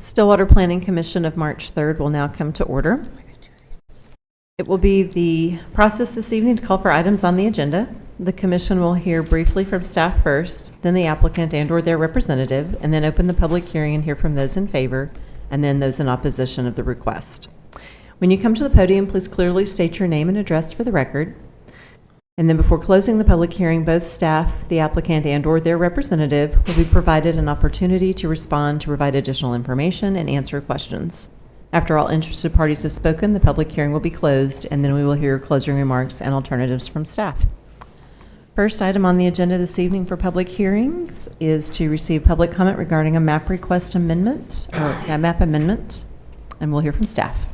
Stillwater Planning Commission of March 3rd will now come to order. It will be the process this evening to call for items on the agenda. The commission will hear briefly from staff first, then the applicant and/or their representative, and then open the public hearing and hear from those in favor, and then those in opposition of the request. When you come to the podium, please clearly state your name and address for the record. And then before closing the public hearing, both staff, the applicant, and/or their representative will be provided an opportunity to respond, to provide additional information, and answer questions. After all interested parties have spoken, the public hearing will be closed, and then we will hear closing remarks and alternatives from staff. First item on the agenda this evening for public hearings is to receive public comment regarding a map request amendment, map amendment, and we'll hear from staff.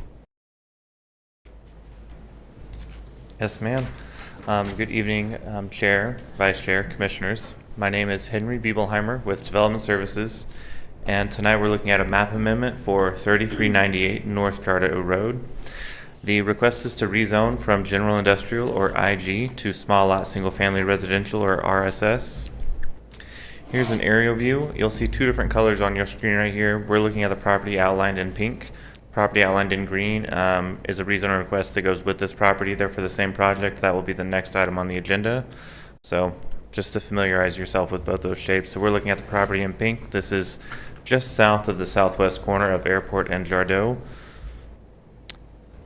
Yes, ma'am. Good evening, Chair, Vice Chair, Commissioners. My name is Henry Biebelheimer with Development Services, and tonight we're looking at a map amendment for 3398 North Charter Road. The request is to rezone from General Industrial, or IG, to Small Lot Single Family Residential, or RSS. Here's an aerial view. You'll see two different colors on your screen right here. We're looking at the property outlined in pink. Property outlined in green is a rezone request that goes with this property. They're for the same project. That will be the next item on the agenda. So just to familiarize yourself with both those shapes. So we're looking at the property in pink. This is just south of the southwest corner of Airport and Jardot.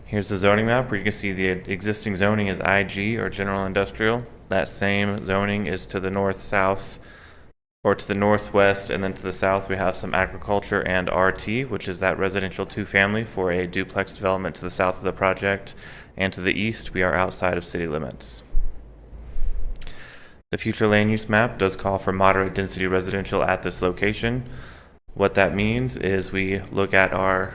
Here's the zoning map where you can see the existing zoning is IG, or General Industrial. That same zoning is to the north-south, or to the northwest, and then to the south we have some agriculture and RT, which is that residential two-family for a duplex development to the south of the project. And to the east, we are outside of city limits. The future land use map does call for moderate density residential at this location. What that means is we look at our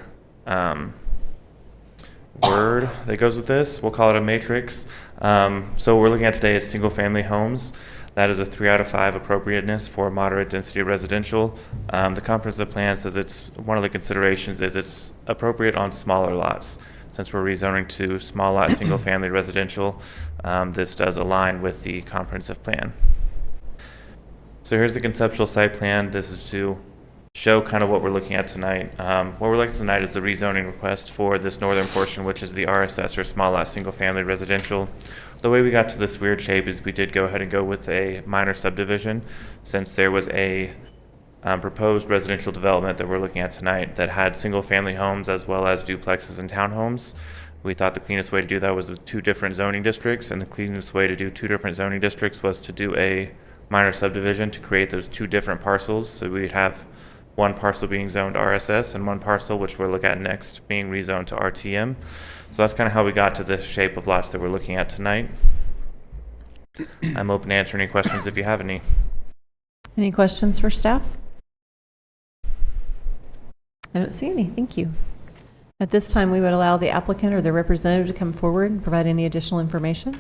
word that goes with this. We'll call it a matrix. So what we're looking at today is single family homes. That is a 3 out of 5 appropriateness for moderate density residential. The comprehensive plan says it's one of the considerations is it's appropriate on smaller lots. Since we're rezoning to small lot single family residential, this does align with the comprehensive plan. So here's the conceptual site plan. This is to show kind of what we're looking at tonight. What we're looking at tonight is the rezoning request for this northern portion, which is the RSS, or small lot single family residential. The way we got to this weird shape is we did go ahead and go with a minor subdivision, since there was a proposed residential development that we're looking at tonight that had single family homes as well as duplexes and townhomes. We thought the cleanest way to do that was with 2 different zoning districts, and the cleanest way to do 2 different zoning districts was to do a minor subdivision to create those 2 different parcels. So we'd have one parcel being zoned RSS and one parcel, which we'll look at next, being rezoned to RTM. So that's kind of how we got to this shape of lots that we're looking at tonight. I'm open to answer any questions if you have any. Any questions for staff? I don't see any. Thank you. At this time, we would allow the applicant or their representative to come forward and provide any additional information.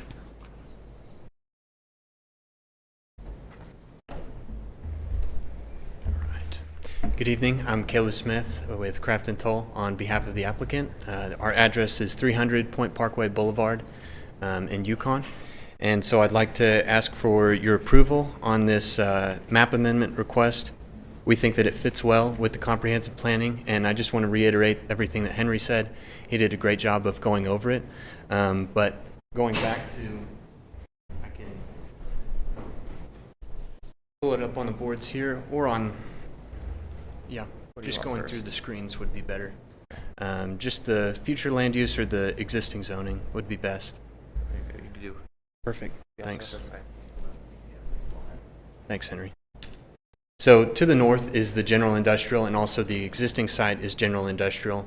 Good evening. I'm Caleb Smith with Craft and Toll on behalf of the applicant. Our address is 300 Point Parkway Boulevard in Yukon. And so I'd like to ask for your approval on this map amendment request. We think that it fits well with the comprehensive planning, and I just want to reiterate everything that Henry said. He did a great job of going over it. But going back to, I can pull it up on the boards here or on. Yeah, just going through the screens would be better. Just the future land use or the existing zoning would be best. Perfect. Thanks. Thanks, Henry. So to the north is the general industrial, and also the existing site is general industrial.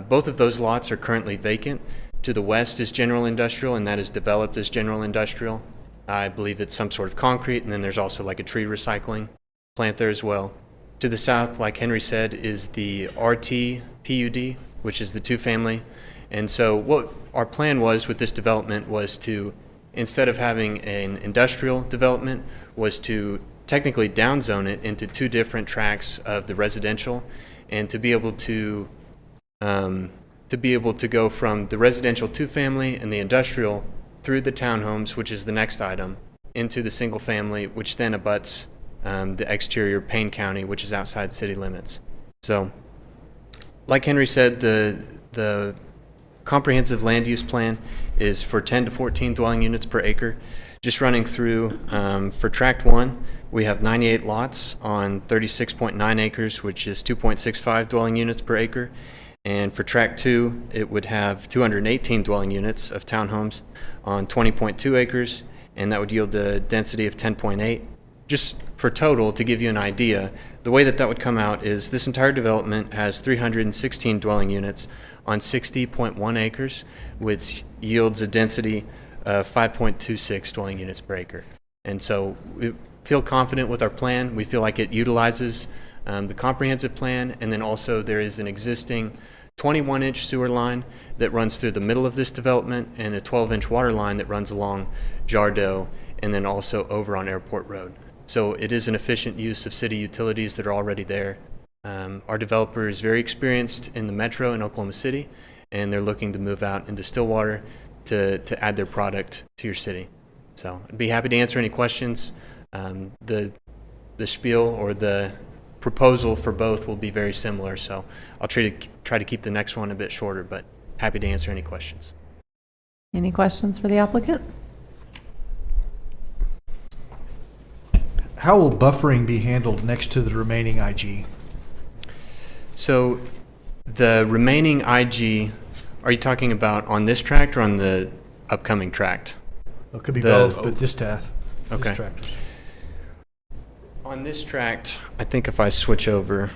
Both of those lots are currently vacant. To the west is general industrial, and that is developed as general industrial. I believe it's some sort of concrete, and then there's also like a tree recycling plant there as well. To the south, like Henry said, is the RT PUD, which is the 2-family. And so what our plan was with this development was to, instead of having an industrial development, was to technically downzone it into 2 different tracts of the residential, and to be able to go from the residential 2-family and the industrial through the townhomes, which is the next item, into the single family, which then abuts the exterior Payne County, which is outside city limits. So like Henry said, the comprehensive land use plan is for 10 to 14 dwelling units per acre. Just running through, for Tract 1, we have 98 lots on 36.9 acres, which is 2.65 dwelling units per acre. And for Tract 2, it would have 218 dwelling units of townhomes on 20.2 acres, and that would yield a density of 10.8. Just for total, to give you an idea, the way that would come out is this entire development has 316 dwelling units on 60.1 acres, which yields a density of 5.26 dwelling units per acre. And so we feel confident with our plan. We feel like it utilizes the comprehensive plan, and then also there is an existing 21-inch sewer line that runs through the middle of this development and a 12-inch water line that runs along Jardeau and then also over on Airport Road. So it is an efficient use of city utilities that are already there. Our developer is very experienced in the metro in Oklahoma City, and they're looking to move out into Stillwater to add their product to your city. So I'd be happy to answer any questions. The spiel or the proposal for both will be very similar, so I'll try to keep the next one a bit shorter, but happy to answer any questions. Any questions for the applicant? How will buffering be handled next to the remaining IG? So the remaining IG, are you talking about on this tract or on the upcoming tract? It could be The- both, but this task. Okay. This tractors. On this tract, I think if I switch over.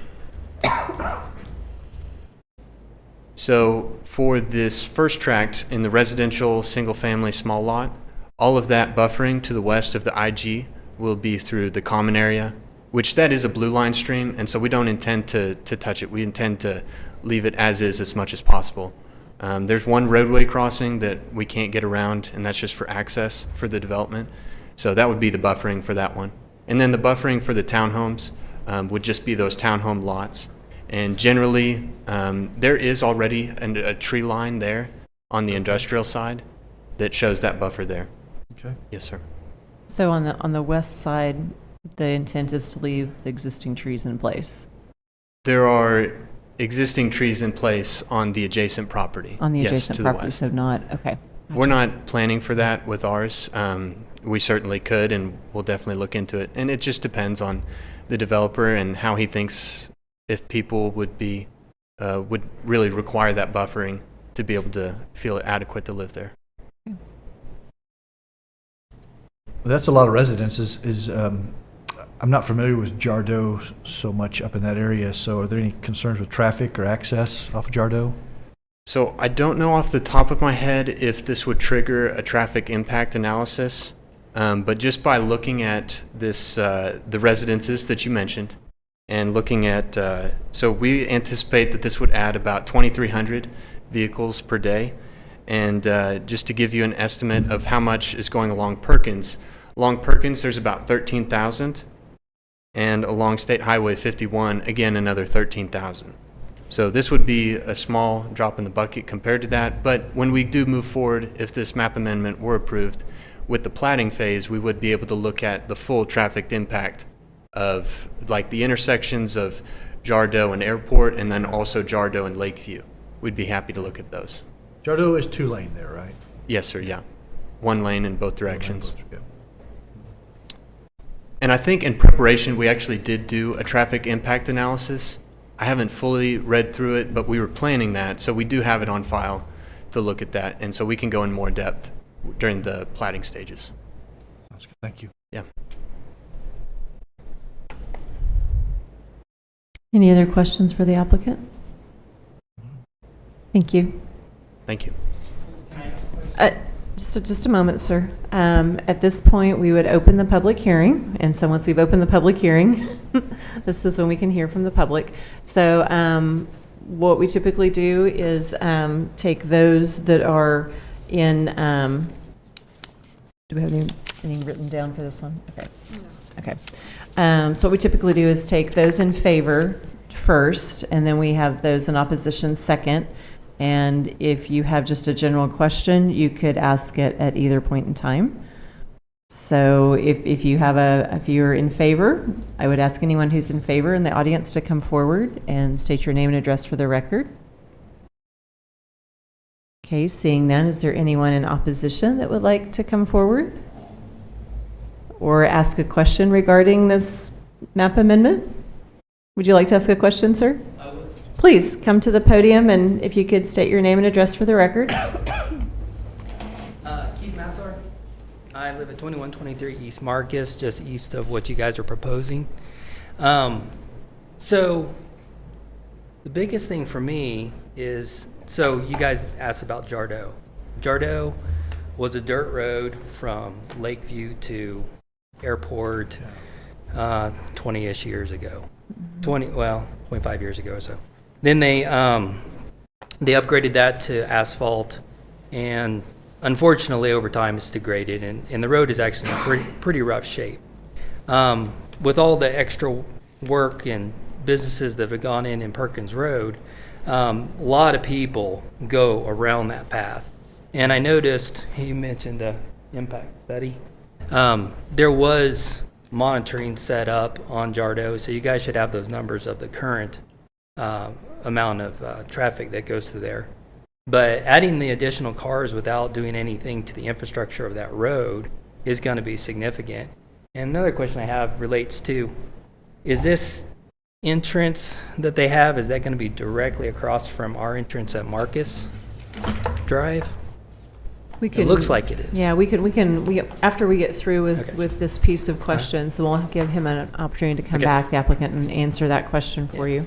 So for this first tract in the residential single-family small lot, all of that buffering to the west of the IG will be through the common area, which that is a blue line stream, and so we don't intend to touch it. We intend to leave it as much as possible. There's one roadway crossing that we can't get around, and that's just for access for the development. So that would be the buffering for that one. And then the buffering for the townhomes would just be those townhome lots. And generally, there is already a tree line there on the industrial side that shows that buffer there. Okay. Yes, sir. So on the west side, the intent is to leave the existing trees in place. There are existing trees in place on the adjacent property. On the Yes, adjacent to the property, west. so not, okay. We're not planning for that with ours. We certainly could, and we'll definitely look into it. And it just depends on the developer and how he thinks if people would really require that buffering to be able to feel it adequate to live there. Well, that's a lot of residences. I'm not familiar with Jardeau so much up in that area, so are there any concerns with traffic or access off Jardeau? So I don't know off the top of my head if this would trigger a traffic impact analysis, but just by looking at this, the residences that you mentioned, and looking at, so we anticipate that this would add about 2,300 vehicles per day. And just to give you an estimate of how much is going along Perkins there's about 13,000, and along State Highway 51, again, another 13,000. So this would be a small drop in the bucket compared to that, but when we do move forward, if this map amendment were approved, with the platting phase, we would be able to look at the full traffic impact of like the intersections of Jardeau and Airport, and then also Jardeau and Lakeview. We'd be happy to look at those. Jardeau is 2-lane there, right? Yes, sir, yeah. One lane in both directions. Yeah. And I think in preparation, we actually did do a traffic impact analysis. I haven't fully read through it, but we were planning that, so we do have it on file to look at that, and so we can go in more depth during the platting stages. Sounds good. Thank you. Yeah. Any other questions for the applicant? Thank you. Thank you. Just a moment, sir. At this point, we would open the public hearing, and so once we've opened the public hearing, this is when we can hear from the public. So what we typically do is take those that are in, do we have anything written down for this one? Okay. Okay. So what we typically do is take those in favor first, and then we have those in opposition second. And if you have just a general question, you could ask it at either point in time. So if you're in favor, I would ask anyone who's in favor in the audience to come forward and state your name and address for the record. Okay, seeing none, is there anyone in opposition that would like to come forward or ask a question regarding this map amendment? Would you like to ask a question, sir? I would. Please come to the podium, and if you could state your name and address for the record. Keith Massar. I live at 2123 East Marcus, just east of what you guys are proposing. So the biggest thing for me is, so you guys asked about Jardo. Jardo was a dirt road from Lakeview to Airport 20-ish years ago. 25 years ago or so. Then they upgraded that to asphalt, and unfortunately over time it's degraded, and the road is actually in pretty rough shape. With all the extra work and businesses that have gone in Perkins Road, a lot of people go around that path. And I noticed, you mentioned a impact study. There was monitoring set up on Jardo, so you guys should have those numbers of the current amount of traffic that goes through there. But adding the additional cars without doing anything to the infrastructure of that road is going to be significant. And another question I have relates to, is this entrance that they have, is that going to be directly across from our entrance at Marcus Drive? It looks like it is. Yeah, we after we get through Okay. with this piece of questions, then we'll give him an opportunity to come Okay. back, the applicant, and answer that question for you.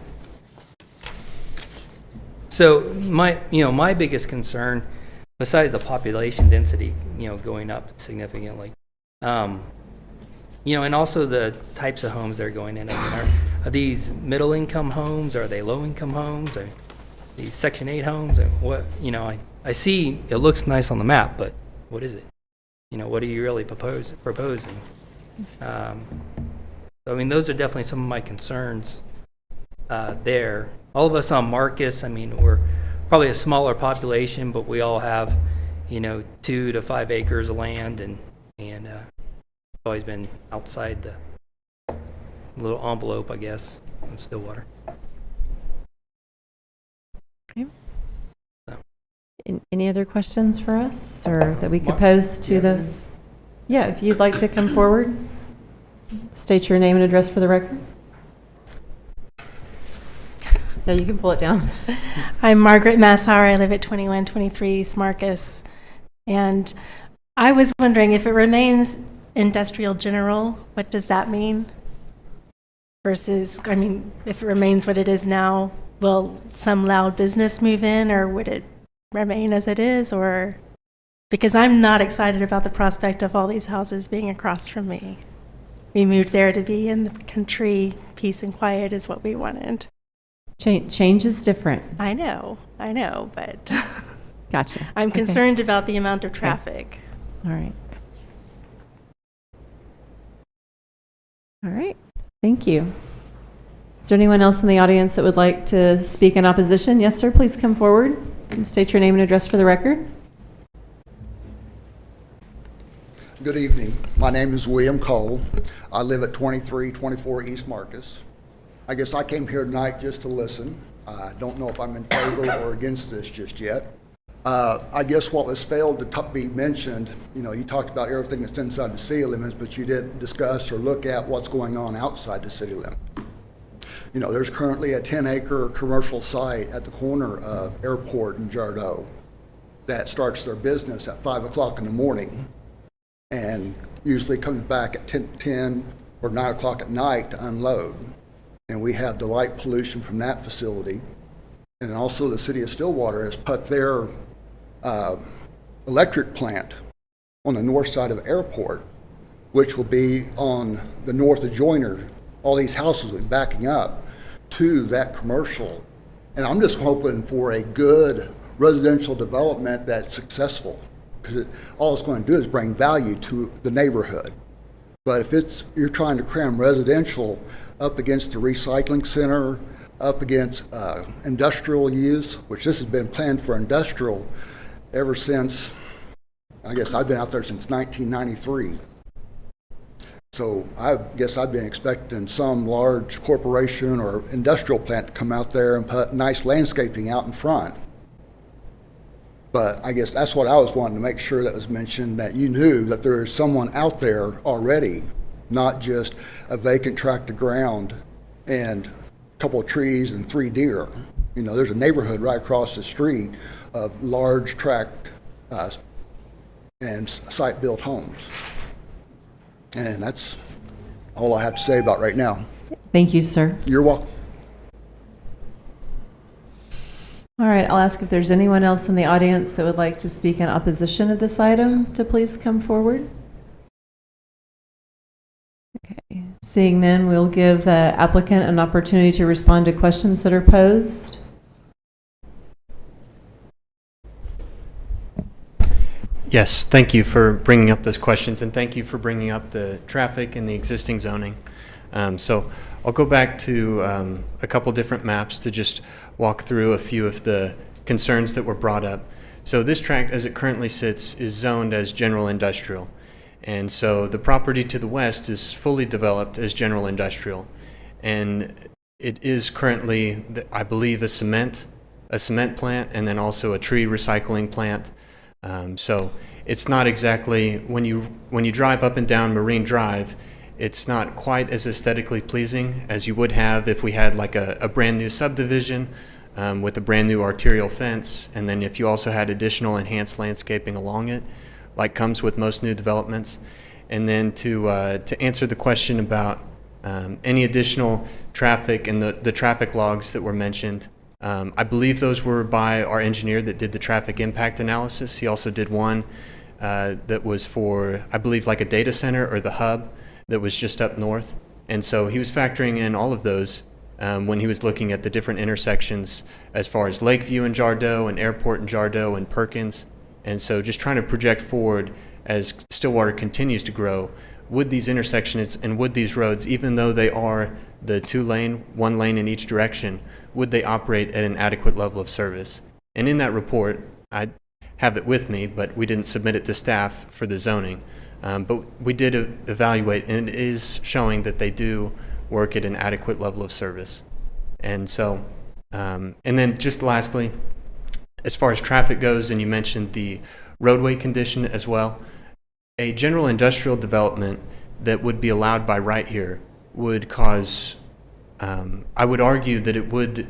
So my biggest concern, besides the population density, going up significantly, and also the types of homes that are going in. I mean, are these middle income homes? Are they low income homes? Are these Section 8 homes? Or what? I see it looks nice on the map, but what is it? What are you really proposing? I mean, those are definitely some of my concerns there. All of us on Marcus, I mean, we're probably a smaller population, but we all have, 2 to 5 acres of land, and always been outside the little envelope, I guess, of Stillwater. Okay. Any other questions for us, or that we could pose to the? Yeah, if you'd like to come forward, state your name and address for the record. Yeah, you can pull it down. I'm Margaret Massar. I live at 2123 East Marcus. And I was wondering, if it remains industrial general, what does that mean? Versus, I mean, if it remains what it is now, will some loud business move in, or would it remain as it is? Or because I'm not excited about the prospect of all these houses being across from me. We moved there to be in the country. Peace and quiet is what we wanted. Change is different. I know, but Gotcha. I'm Okay. concerned about the amount of traffic. All right. All right. Thank you. Is there anyone else in the audience that would like to speak in opposition? Yes, sir. Please come forward and state your name and address for the record. Good evening. My name is William Cole. I live at 2324 East Marcus. I guess I came here tonight just to listen. I don't know if I'm in favor or against this just yet. I guess what was failed to be mentioned, you talked about everything that's inside the city limits, but you didn't discuss or look at what's going on outside the city limit. There's currently a 10-acre commercial site at the corner of Airport and Jardo that starts their business at 5 o'clock in the morning and usually comes back at 10 or 9 o'clock at night to unload. And we have the light pollution from that facility. And also the city of Stillwater has put their electric plant on the north side of Airport, which will be on the north of Joyner. All these houses will be backing up to that commercial. And I'm just hoping for a good residential development that's successful, because all it's going to do is bring value to the neighborhood. But if you're trying to cram residential up against the recycling center, up against industrial use, which this has been planned for industrial ever since, I guess I've been out there since 1993. So I guess I'd been expecting some large corporation or industrial plant to come out there and put nice landscaping out in front. But I guess that's what I was wanting to make sure that was mentioned, that you knew that there is someone out there already, not just a vacant tract of ground and a couple of trees and 3 deer. You know, there's a neighborhood right across the street of large tract and site-built homes. And that's all I have to say about right now. Thank you, sir. You're welcome. All right, I'll ask if there's anyone else in the audience that would like to speak in opposition of this item to please come forward. Okay, seeing none, we'll give the applicant an opportunity to respond to questions that are posed. Yes, thank you for bringing up those questions, and thank you for bringing up the traffic and the existing zoning. So I'll go back to a couple different maps to just walk through a few of the concerns that were brought up. So this tract, as it currently sits, is zoned as general industrial. And so the property to the west is fully developed as general industrial. And it is currently, I believe, a cement plant, and then also a tree recycling plant. So it's not exactly, when you drive up and down Marine Drive, it's not quite as aesthetically pleasing as you would have if we had like a brand new subdivision with a brand new arterial fence, and then if you also had additional enhanced landscaping along it, like comes with most new developments. And then to answer the question about any additional traffic and the traffic logs that were mentioned, I believe those were by our engineer that did the traffic impact analysis. He also did one that was for, I believe, like a data center or the hub that was just up north. And so he was factoring in all of those when he was looking at the different intersections as far as Lakeview and Jardeau and Airport and Jardeau and Perkins. And so just trying to project forward as Stillwater continues to grow, would these intersections and would these roads, even though they are the 2-lane, 1 lane in each direction, would they operate at an adequate level of service? And in that report, I have it with me, but we didn't submit it to staff for the zoning. But we did evaluate, and it is showing that they do work at an adequate level of service. And so, and then just lastly, as far as traffic goes, and you mentioned the roadway condition as well, a general industrial development that would be allowed by right here would cause, I would argue that it would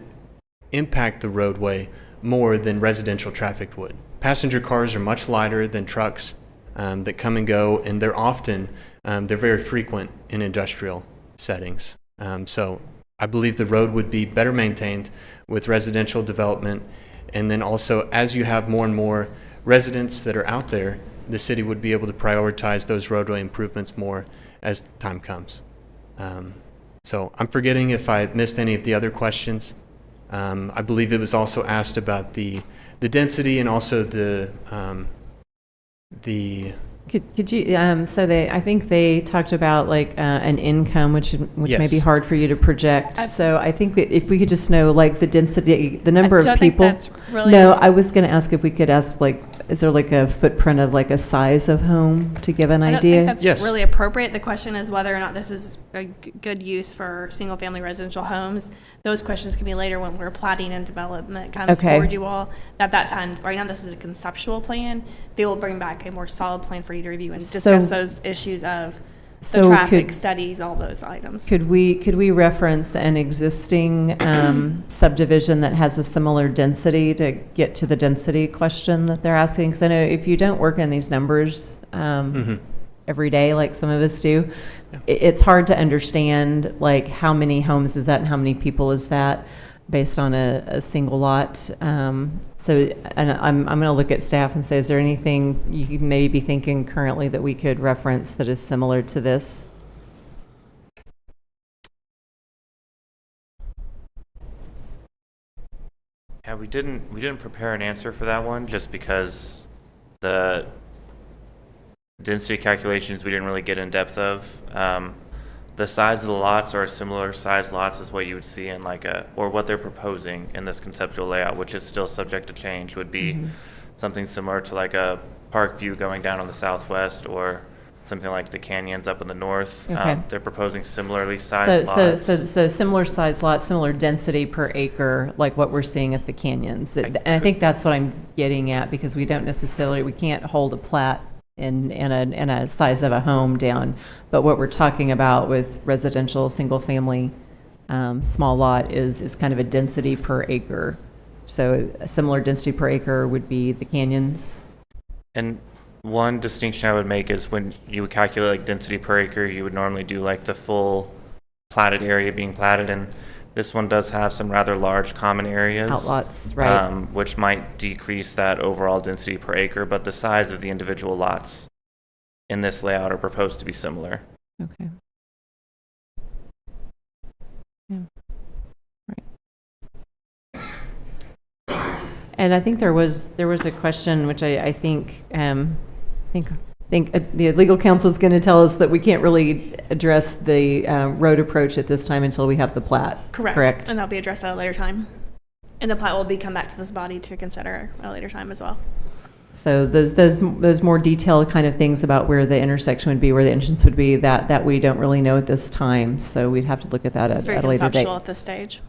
impact the roadway more than residential traffic would. Passenger cars are much lighter than trucks that come and go, and they're often, they're very frequent in industrial settings. So I believe the road would be better maintained with residential development. And then also, as you have more and more residents that are out there, the city would be able to prioritize those roadway improvements more as time comes. So I'm forgetting if I missed any of the other questions. I believe it was also asked about the density and also the Could you, I think they talked about like an income, which may be Yes. hard for you to project. So I think if we could just know like the density, the number of don't people. think that's really. No, I was going to ask if we could ask like, is there like a footprint of like a size of home to give an I don't idea? think that's Yes. really appropriate. The question is whether or not this is a good use for single-family residential homes. Those questions can be later when we're platting and development comes Okay. forward you all. At that time, right now this is a conceptual plan. They will bring back a more solid plan for you to review and discuss those issues of the So traffic could- studies, all those items. Could we reference an existing subdivision that has a similar density to get to the density question that they're asking? Because I know if you don't work in these numbers every day, like some of us do, it's hard to understand like how many homes is that and how many people is that based on a single lot. So and I'm going to look at staff and say, is there anything you could maybe be thinking currently that we could reference that is similar to this? Yeah, we didn't prepare an answer for that one just because the density calculations we didn't really get in depth of. The size of the lots are similar size lots as what you would see in like or what they're proposing in this conceptual layout, which is still subject to change, would be something similar to like a park view going down on the southwest or something like the canyons up in the north. Okay. They're proposing similarly So, sized so, lots. so similar size lots, similar density per acre, like what we're seeing at the canyons. And I think that's what I'm getting at, because we don't necessarily, we can't hold a plat in a size of a home down. But what we're talking about with residential, single-family, small lot is kind of a density per acre. So a similar density per acre would be the canyons. And one distinction I would make is when you would calculate like density per acre, you would normally do like the full platted area being platted, and this one does have some rather large common areas. Outlots, right. Which might decrease that overall density per acre, but the size of the individual lots in this layout are proposed to be similar. Okay. Yeah. Right. And I think there was a question which I think the legal counsel is going to tell us that we can't really address the road approach at this time until we have the plat. Correct. And that'll be addressed at a later time. And the plat will come back to this body to consider at a later time as well. So those more detailed kind of things about where the intersection would be, where the entrance would be, that we don't really know at this time. So we'd have to look at that It's very at a later date. conceptual at this stage.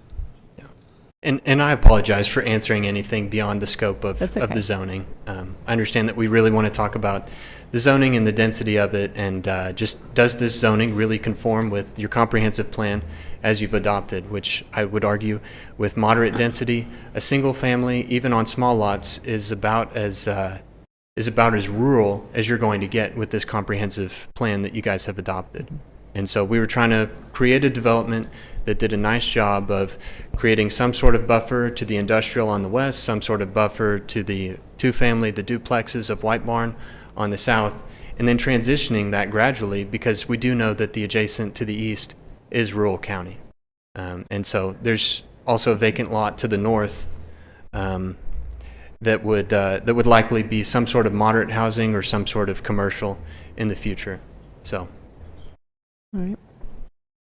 And I apologize for answering anything beyond the scope of That's okay. the zoning. I understand that we really want to talk about the zoning and the density of it, and just does this zoning really conform with your comprehensive plan as you've adopted, which I would argue with moderate density, a single family, even on small lots, is about as rural as you're going to get with this comprehensive plan that you guys have adopted. And so we were trying to create a development that did a nice job of creating some sort of buffer to the industrial on the west, some sort of buffer to the two-family, the duplexes of White Barn on the south, and then transitioning that gradually, because we do know that the adjacent to the east is rural county. And so there's also a vacant lot to the north that would likely be some sort of moderate housing or some sort of commercial in the future. So. All right.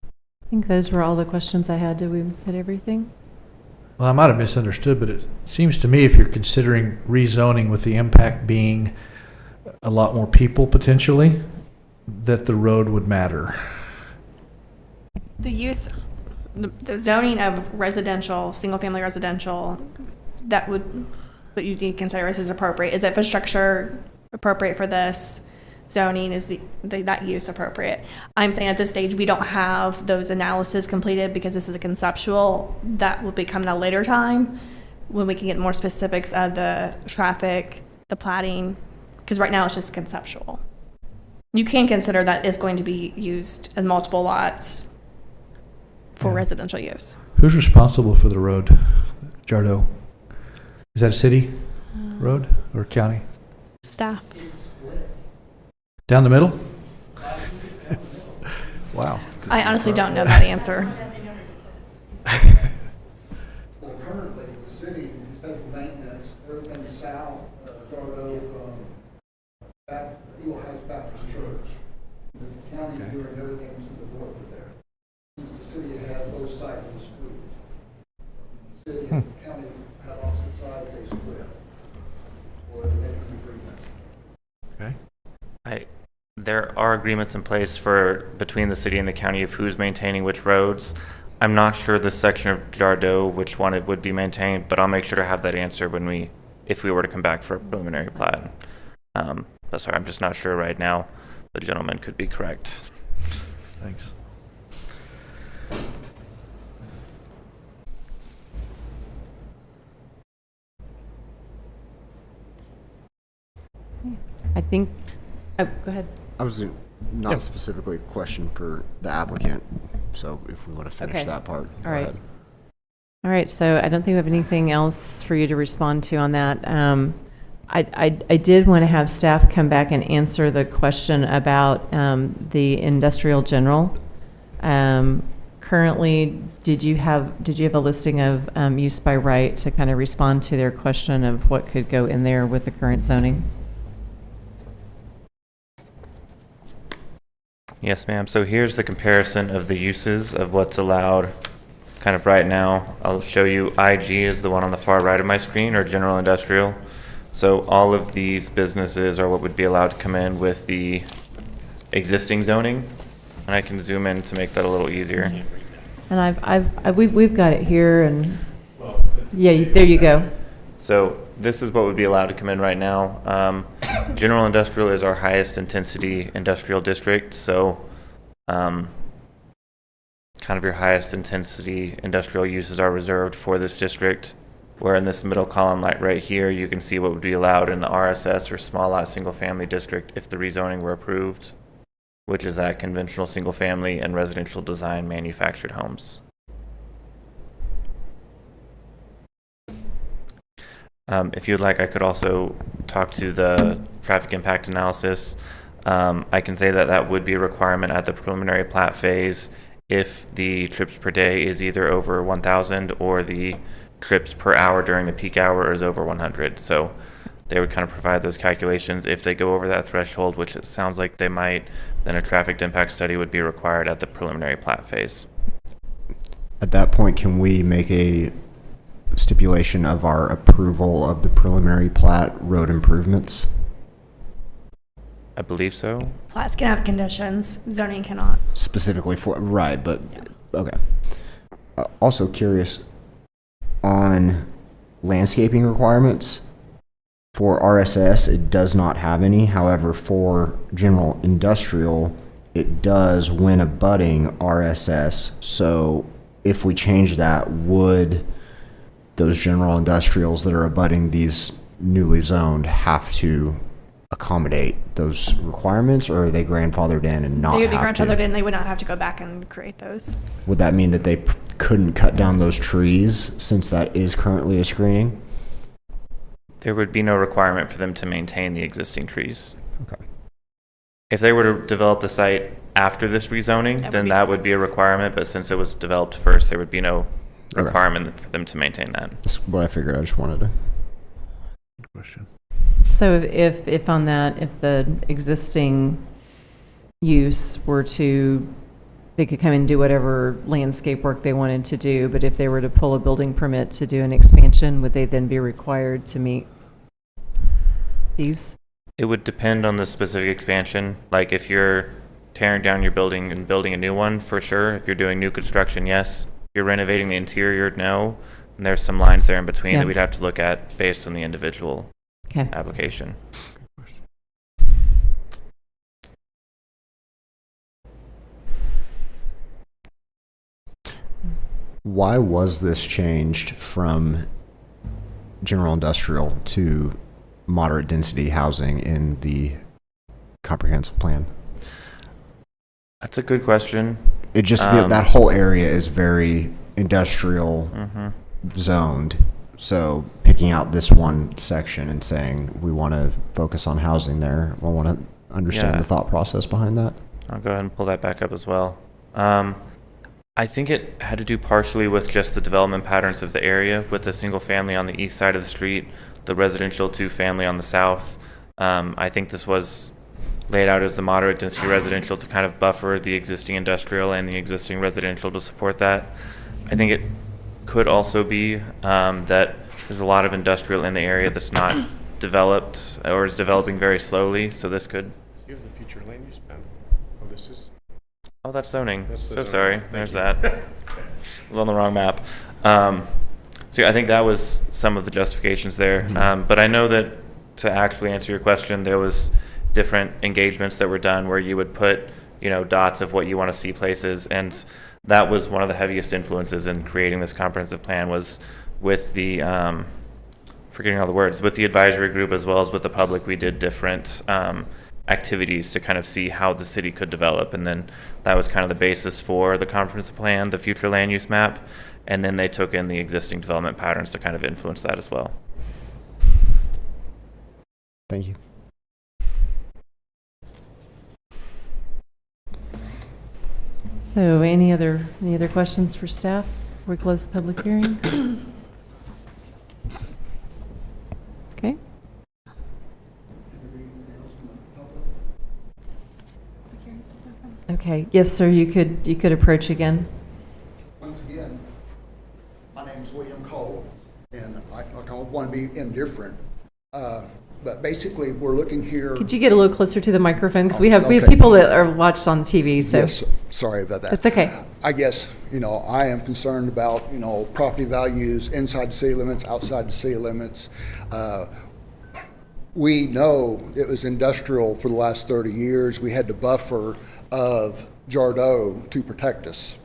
I think those were all the questions I had. Did we hit everything? Well, I might have misunderstood, but it seems to me if you're considering rezoning with the impact being a lot more people potentially, that the road would matter. The zoning of residential, single-family residential, that you need to consider is appropriate. Is infrastructure appropriate for this? Zoning, is that use appropriate? I'm saying at this stage we don't have those analyses completed because this is a conceptual. That will become at a later time when we can get more specifics of the traffic, the plating, because right now it's just conceptual. You can consider that it's going to be used in multiple lots for residential use. Who's responsible for the road, Jardo? Is that a city road or county? Staff. Down the middle? Wow. I honestly don't know that answer. Well, currently, the city does maintenance, everything south, Jardo from Eagle Heights Baptist Church. The county is doing everything to the north of there. Since the city has both sides of the street. The city and the county have opposite sides, they split. Or they make an agreement. Okay. There are agreements in place between the city and the county of who's maintaining which roads. I'm not sure the section of Jardo which one it would be maintained, but I'll make sure to have that answer if we were to come back for a preliminary plat. But sorry, I'm just not sure right now. The gentleman could be correct. Thanks. I think. Oh, go ahead. I was not specifically a question for the applicant, so if we want to finish Okay. that part. All go right. ahead. All right, so I don't think we have anything else for you to respond to on that. I did want to have staff come back and answer the question about the industrial general. Currently, did you have a listing of use by right to kind of respond to their question of what could go in there with the current zoning? Yes, ma'am. So here's the comparison of the uses of what's allowed kind of right now. I'll show you IG is the one on the far right of my screen, or general industrial. So all of these businesses are what would be allowed to come in with the existing zoning, and I can zoom in to make that a little easier. And we've got it here, and, yeah, there you go. So this is what would be allowed to come in right now. General industrial is our highest intensity industrial district, so kind of your highest intensity industrial uses are reserved for this district. Where in this middle column right here, you can see what would be allowed in the RSS or small lot single family district if the rezoning were approved, which is that conventional single family and residential design manufactured homes. If you'd like, I could also talk to the traffic impact analysis. I can say that that would be a requirement at the preliminary plat phase if the trips per day is either over 1,000 or the trips per hour during the peak hour is over 100. So they would kind of provide those calculations. If they go over that threshold, which it sounds like they might, then a traffic impact study would be required at the preliminary plat phase. At that point, can we make a stipulation of our approval of the preliminary plat road improvements? I believe so. Plats can have conditions, zoning cannot. Specifically for, right, but, okay. Also curious on landscaping requirements. For RSS, it does not have any. However, for general industrial, it does when abutting RSS. So if we change that, would those general industrials that are abutting these newly zoned have to accommodate those requirements, or are they grandfathered in and not They would be have to? grandfathered in, they would not have to go back and create those. Would that mean that they couldn't cut down those trees since that is currently a screening? There would be no requirement for them to maintain the existing trees. Okay. If they were to develop the site after this rezoning, then that would be a requirement, but since it was developed first, there would be no requirement for them to maintain that. That's what I figured. I just wanted to. Good question. So if on that, if the existing use were to, they could come and do whatever landscape work they wanted to do, but if they were to pull a building permit to do an expansion, would they then be required to meet these? It would depend on the specific expansion. Like if you're tearing down your building and building a new one, for sure. If you're doing new construction, yes. If you're renovating the interior, no. And there's some lines there in between that we'd have to look at based on the individual application. Why was this changed from general industrial to moderate density housing in the comprehensive plan? That's a good question. It just feels that whole area is very industrial zoned. So picking out this one section and saying we want to focus on housing there, I want to understand the thought process behind that. I'll go ahead and pull that back up as well. I think it had to do partially with just the development patterns of the area, with the single family on the east side of the street, the residential two-family on the south. I think this was laid out as the moderate density residential to kind of buffer the existing industrial and the existing residential to support that. I think it could also be that there's a lot of industrial in the area that's not developed or is developing very slowly, so this could... You have the future land use plan. Oh, this is... Oh, that's zoning. That's the So zoning. sorry. Thank There's you. that. It was on the wrong map. So I think that was some of the justifications there. But I know that to actually answer your question, there was different engagements that were done where you would put, dots of what you want to see places. And that was one of the heaviest influences in creating this comprehensive plan was with the, forgetting all the words, with the advisory group as well as with the public, we did different activities to kind of see how the city could develop. And then that was kind of the basis for the comprehensive plan, the future land use map. And then they took in the existing development patterns to kind of influence that as well. Thank you. So any other questions for staff before we close the public hearing? Okay. Okay, yes, sir, you could approach again. Once again, my name is William Cole, and I don't want to be indifferent. But basically, we're looking here. Could you get a little closer to the microphone? Because we have Okay. people that are watched on TV, so. Yes, sorry about that. That's okay. I guess, I am concerned about, property values inside the city limits, outside the city limits. We know it was industrial for the last 30 years. We had the buffer of Jardot to protect us.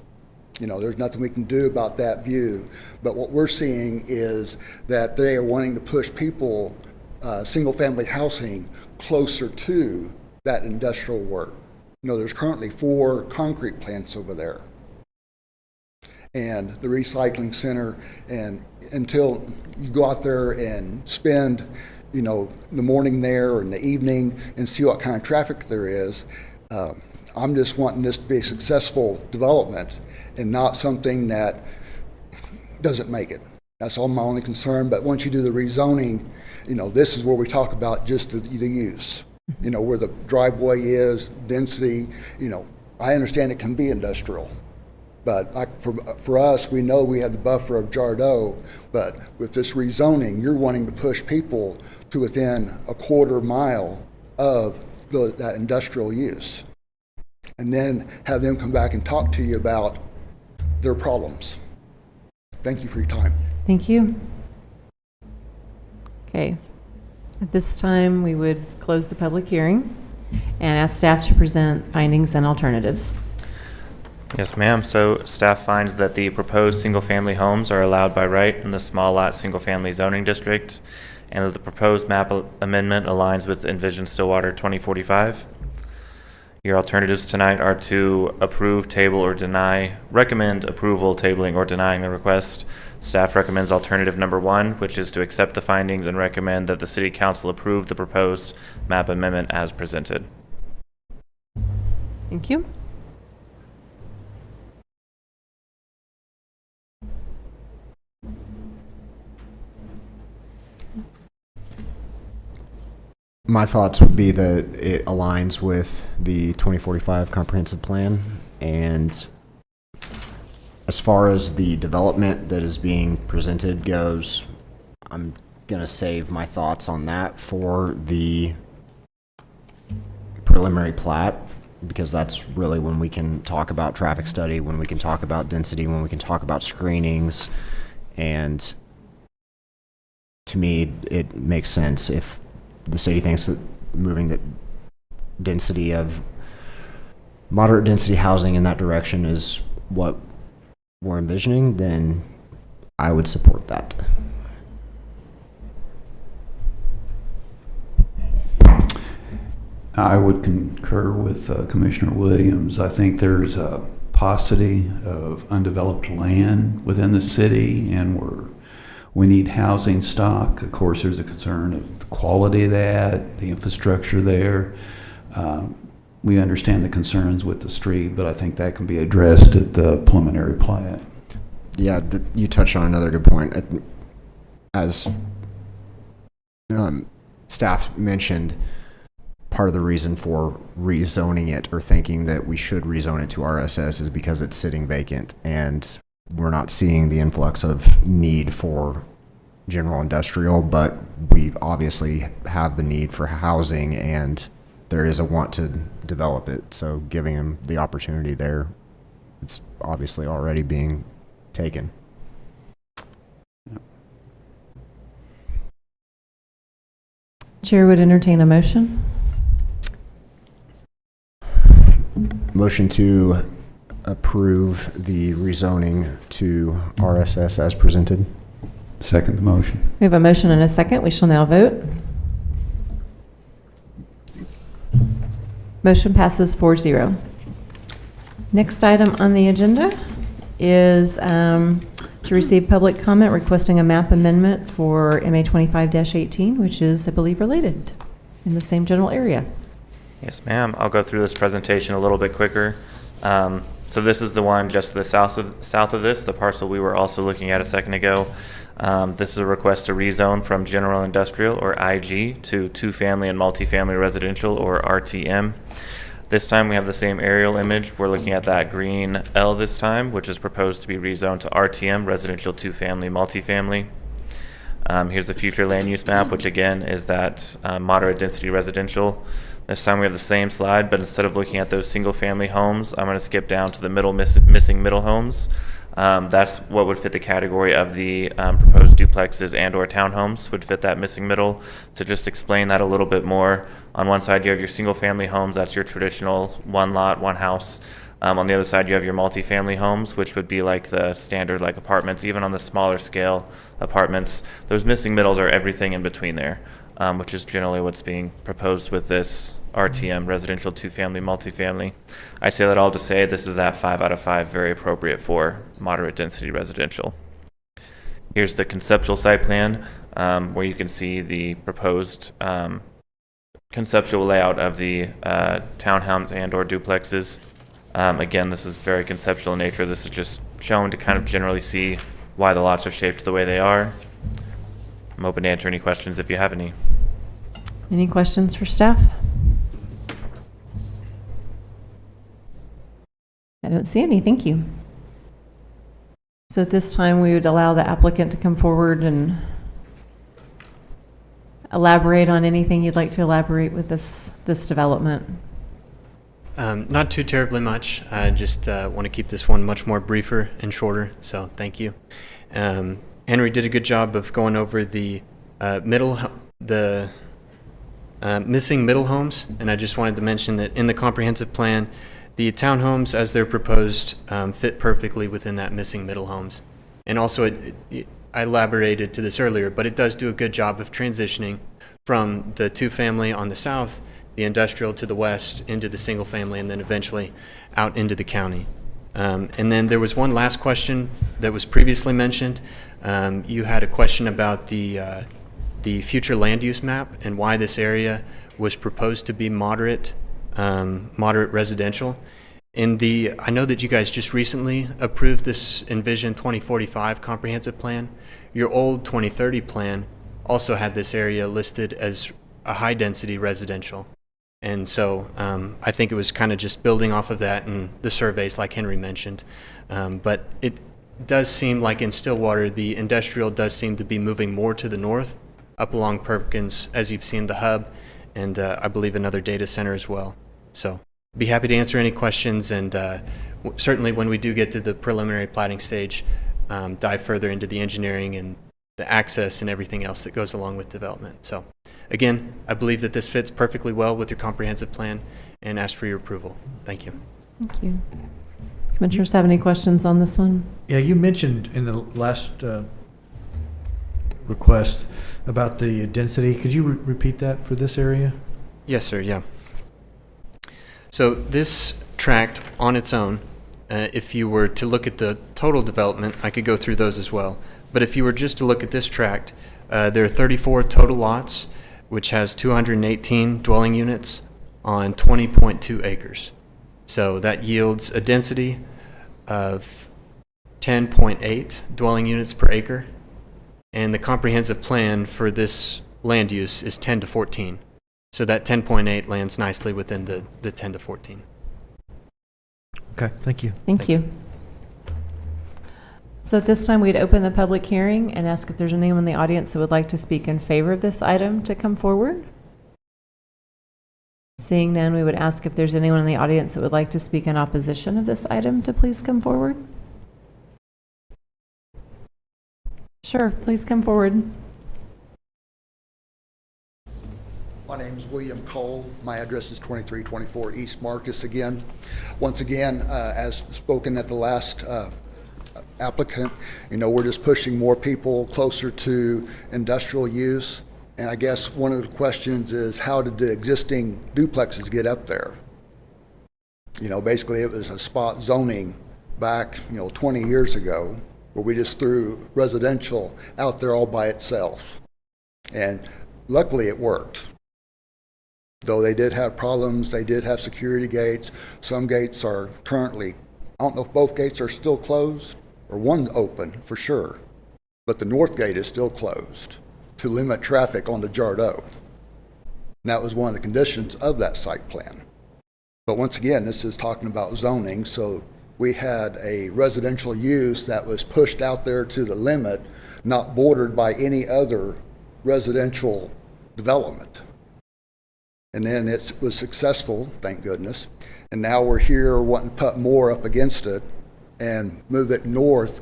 There's nothing we can do about that view. But what we're seeing is that they are wanting to push people, single-family housing, closer to that industrial work. There's currently 4 concrete plants over there. And the recycling center, and until you go out there and spend, the morning there or in the evening and see what kind of traffic there is, I'm just wanting this to be a successful development and not something that doesn't make it. That's all my only concern. But once you do the rezoning, this is where we talk about just the use. Where the driveway is, density. I understand it can be industrial, but for us, we know we have the buffer of Jardot. But with this rezoning, you're wanting to push people to within a quarter mile of that industrial use, and then have them come back and talk to you about their problems. Thank you for your time. Thank you. Okay. At this time, we would close the public hearing and ask staff to present findings and alternatives. Yes, ma'am. So staff finds that the proposed single-family homes are allowed by right in the small lot single-family zoning district, and that the proposed map amendment aligns with envisioned Stillwater 2045. Your alternatives tonight are to approve, table, or deny, recommend approval, tabling, or denying the request. Staff recommends alternative number 1, which is to accept the findings and recommend that the City Council approve the proposed map amendment as presented. Thank you. My thoughts would be that it aligns with the 2045 comprehensive plan, and as far as the development that is being presented goes, I'm going to save my thoughts on that for the preliminary plat, because that's really when we can talk about traffic study, when we can talk about density, when we can talk about screenings. And to me, it makes sense if the city thinks that moving the density of moderate density housing in that direction is what we're envisioning, then I would support that. I would concur with Commissioner Williams. I think there's a paucity of undeveloped land within the city, and we need housing stock. Of course, there's a concern of the quality of that, the infrastructure there. We understand the concerns with the street, but I think that can be addressed at the preliminary plat. Yeah, you touched on another good point. As staff mentioned, part of the reason for rezoning it or thinking that we should rezone it to RSS is because it's sitting vacant, and we're not seeing the influx of need for general industrial, but we obviously have the need for housing, and there is a want to develop it. So giving them the opportunity there, it's obviously already being taken. Chair would entertain a motion. Motion to approve the rezoning to RSS as presented. Second the motion. We have a motion and a second. We shall now vote. Motion passes 4-0. Next item on the agenda is to receive public comment requesting a map amendment for MA 25-18, which is, I believe, related in the same general area. Yes, ma'am. I'll go through this presentation a little bit quicker. So this is the one just to the south of this, the parcel we were also looking at a second ago. This is a request to rezone from general industrial, or IG, to two-family and multifamily residential, or RTM. This time we have the same aerial image. We're looking at that green L this time, which is proposed to be rezoned to RTM, residential two-family, multifamily. Here's the future land use map, which again is that moderate density residential. This time we have the same slide, but instead of looking at those single family homes, I'm going to skip down to the missing middle homes. That's what would fit the category of the proposed duplexes and or townhomes would fit that missing middle. To just explain that a little bit more, on one side you have your single family homes, that's your traditional one lot, one house. On the other side you have your multifamily homes, which would be like the standard like apartments, even on the smaller scale apartments. Those missing middles are everything in between there, which is generally what's being proposed with this RTM, residential two-family, multifamily. I say that all to say this is that 5 out of 5, very appropriate for moderate density residential. Here's the conceptual site plan, where you can see the proposed conceptual layout of the townhomes and or duplexes. Again, this is very conceptual in nature. This is just shown to kind of generally see why the lots are shaped the way they are. I'm open to answer any questions if you have any. Any questions for staff? I don't see any, thank you. So at this time, we would allow the applicant to come forward and elaborate on anything you'd like to elaborate with this development. Not too terribly much. I just want to keep this one much more briefer and shorter, so thank you. Henry did a good job of going over the missing middle homes, and I just wanted to mention that in the comprehensive plan, the townhomes as they're proposed fit perfectly within that missing middle homes. And also, I elaborated to this earlier, but it does do a good job of transitioning from the two-family on the south, the industrial to the west, into the single-family, and then eventually out into the county. And then there was one last question that was previously mentioned. You had a question about the future land use map and why this area was proposed to be moderate residential. I know that you guys just recently approved this Envision 2045 comprehensive plan. Your old 2030 plan also had this area listed as a high density residential. And so I think it was kind of just building off of that and the surveys like Henry mentioned. But it does seem like in Stillwater, the industrial does seem to be moving more to the north, up along Perkins, as you've seen the hub, and I believe another data center as well. So be happy to answer any questions, and certainly when we do get to the preliminary plating stage, dive further into the engineering and the access and everything else that goes along with development. So again, I believe that this fits perfectly well with your comprehensive plan and ask for your approval. Thank you. Thank you. Commissioners have any questions on this one? Yeah, you mentioned in the last request about the density. Could you repeat that for this area? Yes, sir, yeah. So this tract on its own, if you were to look at the total development, I could go through those as well. But if you were just to look at this tract, there are 34 total lots, which has 218 dwelling units on 20.2 acres. So that yields a density of 10.8 dwelling units per acre. And the comprehensive plan for this land use is 10 to 14. So that 10.8 lands nicely within the 10 to 14. Okay, thank you. Thank you. So at this time, we'd open the public hearing and ask if there's anyone in the audience that would like to speak in favor of this item to come forward. Seeing none, we would ask if there's anyone in the audience that would like to speak in opposition of this item to please come forward. Sure, please come forward. My name is William Cole. My address is 2324 East Marcus again. Once again, as spoken at the last applicant, we're just pushing more people closer to industrial use. And I guess one of the questions is, how did the existing duplexes get up there? Basically it was a spot zoning back, 20 years ago, where we just threw residential out there all by itself. And luckily it worked. Though they did have problems, they did have security gates. Some gates are currently, I don't know if both gates are still closed or one open for sure, but the north gate is still closed to limit traffic onto Jardo. And that was one of the conditions of that site plan. But once again, this is talking about zoning, so we had a residential use that was pushed out there to the limit, not bordered by any other residential development. And then it was successful, thank goodness. And now we're here wanting to put more up against it and move it north,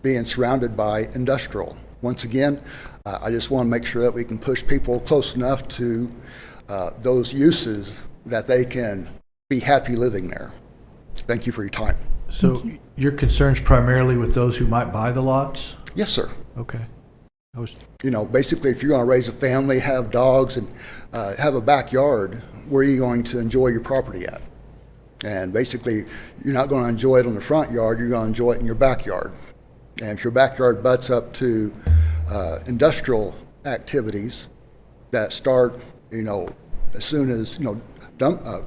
being surrounded by industrial. Once again, I just want to make sure that we can push people close enough to those uses that they can be happy living there. Thank you for your time. So your concern's primarily with those who might buy the lots? Yes, sir. Okay. You know, basically, if you're going to raise a family, have dogs, and have a backyard, where are you going to enjoy your property at? And basically, you're not going to enjoy it on the front yard, you're going to enjoy it in your backyard. And if your backyard butts up to industrial activities that start, you know, as soon as, you know,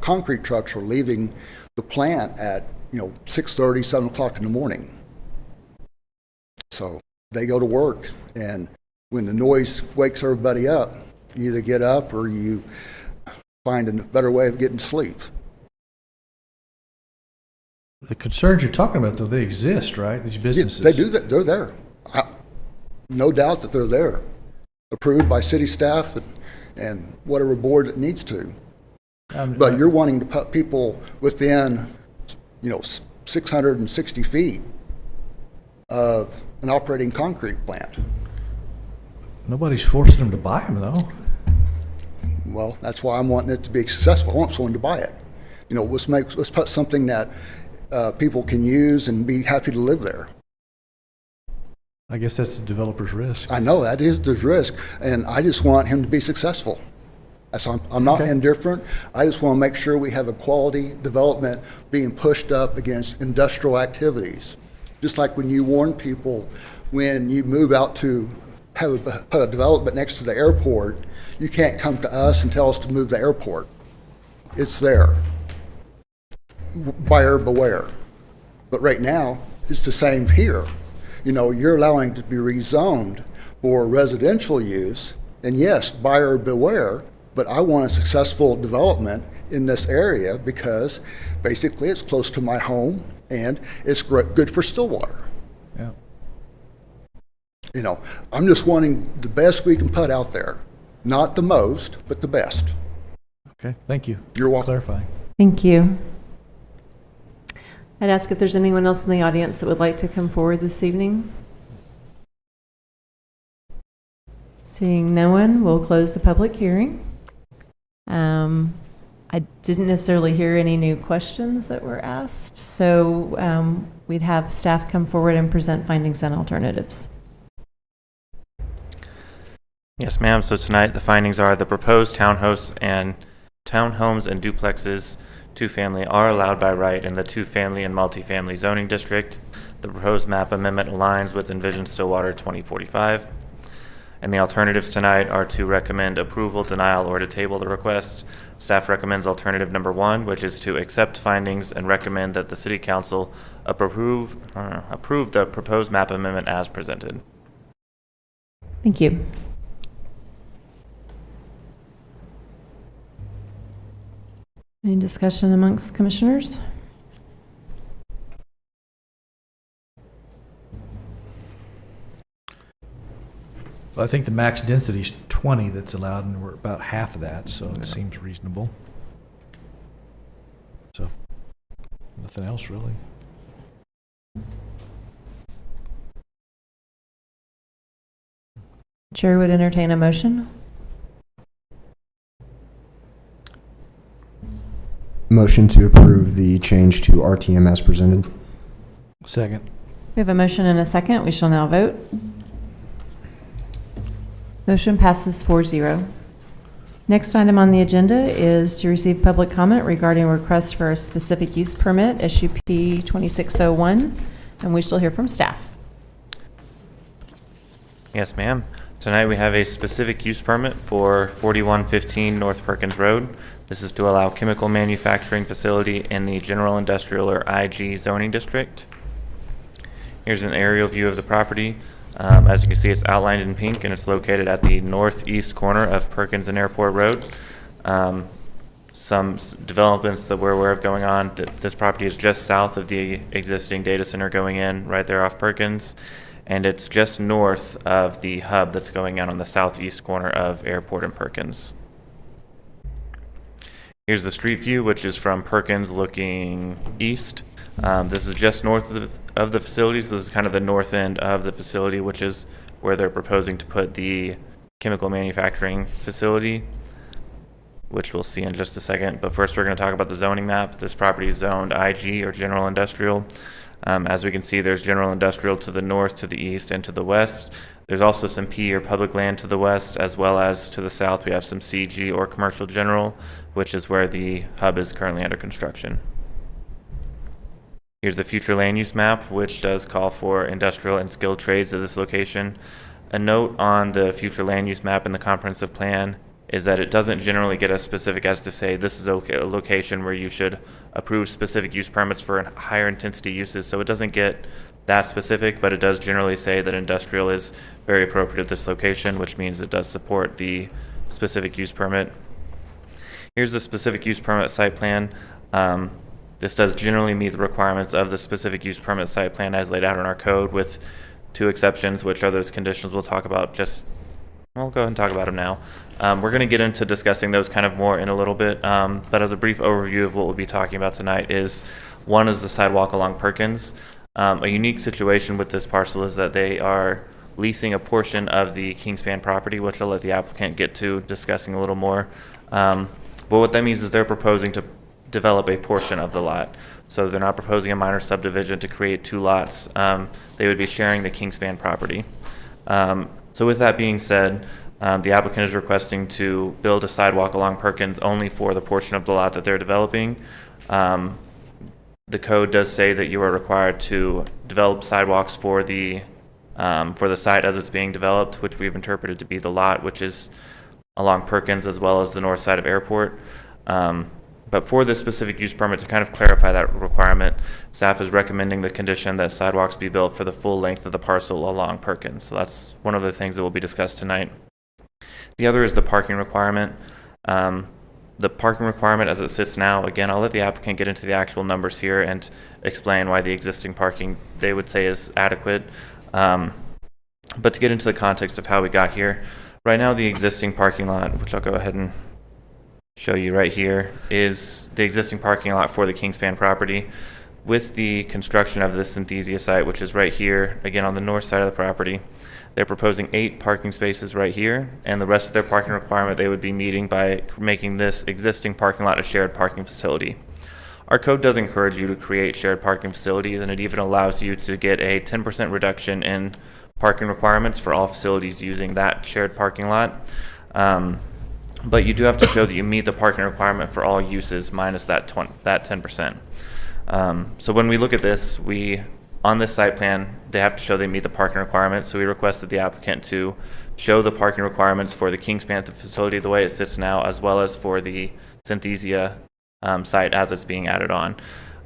concrete trucks are leaving the plant at, you know, 6:30, 7 o'clock in the morning. So they go to work, and when the noise wakes everybody up, you either get up or you find a better way of getting to sleep. The concerns you're talking about, though, they exist, right? These businesses. They do that. They're there. No doubt that they're there. Approved by city staff and whatever board it needs to. But you're wanting to put people within, you know, 660 feet of an operating concrete plant. Nobody's forcing them to buy them, though. Well, that's why I'm wanting it to be successful. I want someone to buy it. You know, let's put something that people can use and be happy to live there. I guess that's the developer's risk. I know that is, there's risk, and I just want him to be successful. I'm not indifferent. I just want to make sure we have a quality development being pushed up against industrial activities. Just like when you warn people when you move out to put a development next to the airport, you can't come to us and tell us to move the airport. It's there. Buyer beware. But right now, it's the same here. You know, you're allowing it to be rezoned for residential use, and yes, buyer beware, but I want a successful development in this area because basically it's close to my home and it's good for Stillwater. Yeah. You know, I'm just wanting the best we can put out there. Not the most, but the best. Okay, thank you. You're welcome. Clarifying. Thank you. I'd ask if there's anyone else in the audience that would like to come forward this evening. Seeing no one, we'll close the public hearing. I didn't necessarily hear any new questions that were asked, so we'd have staff come forward and present findings and alternatives. Yes, ma'am. So tonight the findings are the proposed townhomes and duplexes, two-family, are allowed by right in the two-family and multifamily zoning district. The proposed map amendment aligns with Envision Stillwater 2045. And the alternatives tonight are to recommend approval, denial, or to table the request. Staff recommends alternative number 1, which is to accept findings and recommend that the City Council approve the proposed map amendment as presented. Thank you. Any discussion amongst commissioners? Well, I think the max density is 20 that's allowed, and we're about half of that, so it seems reasonable. So, nothing else really. Chair would entertain a motion. Motion to approve the change to RTM as presented. Second. We have a motion and a second. We shall now vote. Motion passes 4-0. Next item on the agenda is to receive public comment regarding requests for a specific use permit, SUP 2601, and we shall hear from staff. Yes, ma'am. Tonight we have a specific use permit for 4115 North Perkins Road. This is to allow chemical manufacturing facility in the General Industrial or IG zoning district. Here's an aerial view of the property. As you can see, it's outlined in pink, and it's located at the northeast corner of Perkins and Airport Road. some developments that we're aware of going on. This property is just south of the existing data center going in, right there off Perkins, and it's just north of the hub that's going in on the southeast corner of Airport and Perkins. Here's the street view, which is from Perkins looking east. This is just north of the facility, so this is kind of the north end of the facility, which is where they're proposing to put the chemical manufacturing facility, which we'll see in just a second. But first, we're going to talk about the zoning map. This property is zoned IG, or general industrial. As we can see, there's general industrial to the north, to the east, and to the west. There's also some P, or public land, to the west, as well as to the south we have some CG, or commercial general, which is where the hub is currently under construction. Here's the future land use map, which does call for industrial and skilled trades at this location. A note on the future land use map in the comprehensive plan is that it doesn't generally get as specific as to say this is a location where you should approve specific use permits for higher intensity uses. So it doesn't get that specific, but it does generally say that industrial is very appropriate at this location, which means it does support the specific use permit. Here's the specific use permit site plan. This does generally meet the requirements of the specific use permit site plan as laid out in our code, with 2 exceptions, which are those conditions we'll talk about we'll go ahead and talk about them now. We're going to get into discussing those kind of more in a little bit, but as a brief overview of what we'll be talking about tonight is, one is the sidewalk along Perkins. A unique situation with this parcel is that they are leasing a portion of the Kingspan property, which I'll let the applicant get to discussing a little more. But what that means is they're proposing to develop a portion of the lot. So they're not proposing a minor subdivision to create 2 lots. They would be sharing the Kingspan property. So with that being said, the applicant is requesting to build a sidewalk along Perkins only for the portion of the lot that they're developing. The code does say that you are required to develop sidewalks for the site as it's being developed, which we've interpreted to be the lot, which is along Perkins as well as the north side of Airport. But for this specific use permit, to kind of clarify that requirement, staff is recommending the condition that sidewalks be built for the full length of the parcel along Perkins. So that's one of the things that will be discussed tonight. The other is the parking requirement. The parking requirement as it sits now, again, I'll let the applicant get into the actual numbers here and explain why the existing parking they would say is adequate. But to get into the context of how we got here, right now the existing parking lot, which I'll go ahead and show you right here, is the existing parking lot for the Kingspan property. With the construction of this Synthesia site, which is right here, again on the north side of the property, they're proposing 8 parking spaces right here, and the rest of their parking requirement they would be meeting by making this existing parking lot a shared parking facility. Our code does encourage you to create shared parking facilities, and it even allows you to get a 10% reduction in parking requirements for all facilities using that shared parking lot. But you do have to show that you meet the parking requirement for all uses minus that 10%. So when we look at this, on this site plan, they have to show they meet the parking requirements. So we requested the applicant to show the parking requirements for the Kingspan facility the way it sits now, as well as for the Synthesia site as it's being added on.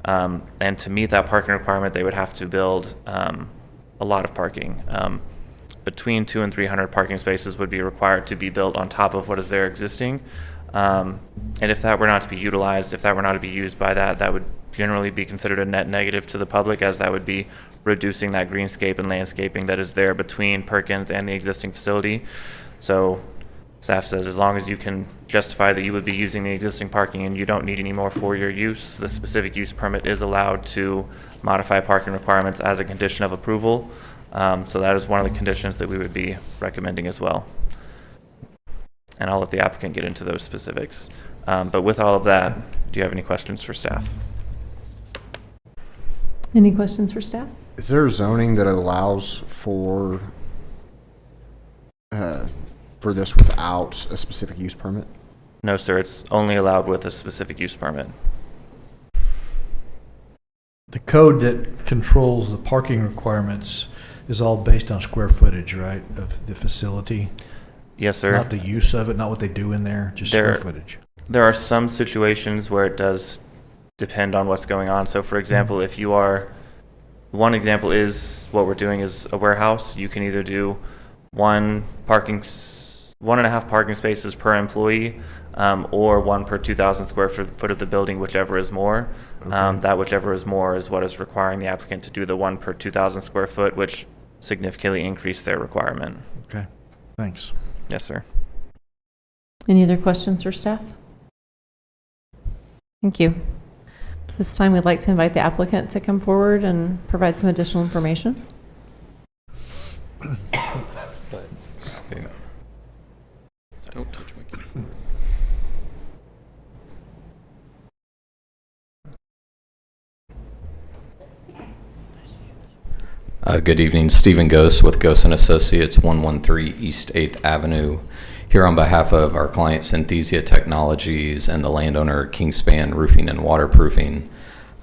And to meet that parking requirement, they would have to build a lot of parking. Between 200 and 300 parking spaces would be required to be built on top of what is there existing. And if that were not to be utilized, if that were not to be used by that would generally be considered a net negative to the public, as that would be reducing that greenscape and landscaping that is there between Perkins and the existing facility. So staff says as long as you can justify that you would be using the existing parking and you don't need any more for your use, the specific use permit is allowed to modify parking requirements as a condition of approval. So that is one of the conditions that we would be recommending as well. And I'll let the applicant get into those specifics. But with all of that, do you have any questions for staff? Any questions for staff? Is there zoning that allows for this without a specific use permit? No, sir. It's only allowed with a specific use permit. The code that controls the parking requirements is all based on square footage, right, of the facility? Yes, sir. Not the use of it, not what they do in there, just square footage. There are some situations where it does depend on what's going on. So, for example, if you are, one example is what we're doing is a warehouse. You can either do 1.5 parking spaces per employee, or 1 per 2,000 square foot of the building, whichever is more. That whichever is more is what is requiring the applicant to do the 1 per 2,000 square foot, which significantly increased their requirement. Okay, thanks. Yes, sir. Any other questions for staff? Thank you. This time, we'd like to invite the applicant to come forward and provide some additional information. Don't touch my key. Good evening, Stephen Gose with Gose & Associates, 113 East 8th Avenue. Here on behalf of our client Synthesia Technologies and the landowner Kingspan Roofing and Waterproofing,